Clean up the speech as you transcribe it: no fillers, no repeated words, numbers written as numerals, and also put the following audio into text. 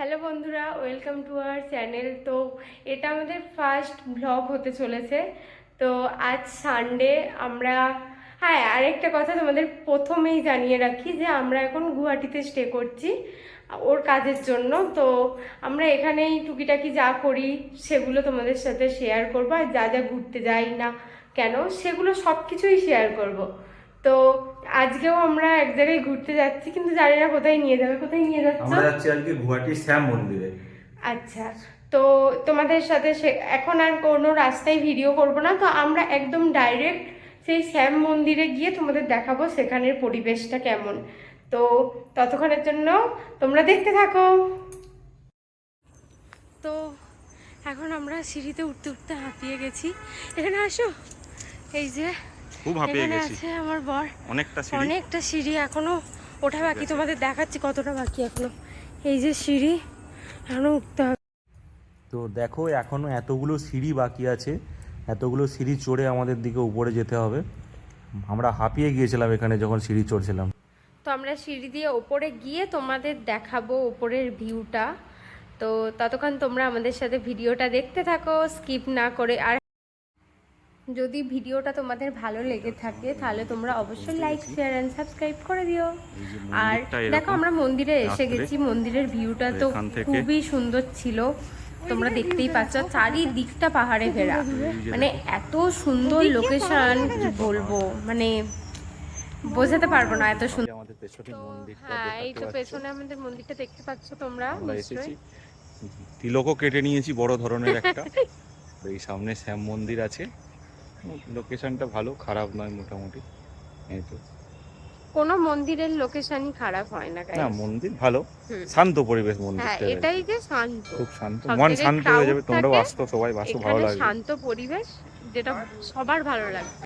Hello বন্ধুরা, welcome to our channel. তো এটা আমাদের ফার্স্ট ব্লগ হতে চলেছে। তো আজ সানডে আমরা, হ্যাঁ আরেকটা কথা তোমাদের প্রথমেই জানিয়ে রাখি যে আমরা এখন গুয়াহাটিতে স্টে করছি ওর কাজের জন্য। তো আমরা এখানেই টুকিটাকি যা করি সেগুলো তোমাদের সাথে শেয়ার করবো, আর যা যা ঘুরতে যাই না কেন সেগুলো সব কিছুই শেয়ার করব। তো আজকেও আমরা এক জায়গায় ঘুরতে যাচ্ছি, কিন্তু জানি না কোথায় নিয়ে যাবে। কোথায় নিয়ে যাচ্ছ? আমরা যাচ্ছি আজকে গুয়াহাটির শ্যাম মন্দিরে। আচ্ছা, তো তোমাদের সাথে এখন আর কোনো রাস্তায় ভিডিও করব না। তো আমরা একদম ডাইরেক্ট সেই শ্যাম মন্দিরে গিয়ে তোমাদের দেখাবো সেখানের পরিবেশটা কেমন। তো ততক্ষণের জন্য তোমরা দেখতে থাকো। তো এখন আমরা সিঁড়িতে উঠতে উঠতে হাঁপিয়ে গেছি। এখানে আসো, এই যে খুব হাঁপিয়ে গেছি। আছে আমার বর। অনেকটা সিঁড়ি এখনো ওঠা বাকি, তোমাদের দেখাচ্ছি কতটা বাকি এখনো। এই যে সিঁড়ি এখনো উঠতে হবে। তো দেখো এখনো এতগুলো সিঁড়ি বাকি আছে, এতগুলো সিঁড়ি চড়ে আমাদের দিকে উপরে যেতে হবে। আমরা হাঁপিয়ে গিয়েছিলাম এখানে যখন সিঁড়ি চড়ছিলাম। তো আমরা সিঁড়ি দিয়ে ওপরে গিয়ে তোমাদের দেখাবো ওপরের ভিউটা। তো ততক্ষণ তোমরা আমাদের সাথে ভিডিওটা দেখতে থাকো স্কিপ না করে। আর যদি ভিডিওটা তোমাদের ভালো লেগে থাকে তাহলে তোমরা অবশ্যই লাইক শেয়ার এন্ড সাবস্ক্রাইব করে দিও। আর দেখো আমরা মন্দিরে এসে গেছি, মন্দিরের ভিউটা তো খুবই সুন্দর ছিল, তোমরা দেখতেই পাচ্ছ। চারিদিকটা পাহাড়ে ঘেরা, মানে এত সুন্দর লোকেশন কি বলবো, মানে বোঝাতে পারবো না, এত সুন্দর। হ্যাঁ, এই তো পেছনে আমাদের মন্দিরটা দেখতে পাচ্ছ তোমরা নিশ্চয়ই। তিলকও কেটে নিয়েছি বড় ধরনের একটা। এই সামনে শ্যাম মন্দির আছে, লোকেশনটা ভালো, খারাপ নয় মোটামুটি। এই তো কোনো মন্দিরের লোকেশনই খারাপ হয় না, না মন্দির ভালো, শান্ত পরিবেশ মন্দির। হ্যাঁ এটাই যে শান্ত, খুব শান্ত, মন শান্ত হয়ে যাবে। তোমরা বাসো, সবাই বাসো, ভালো লাগবে। শান্ত পরিবেশ যেটা সবার ভালো লাগবে।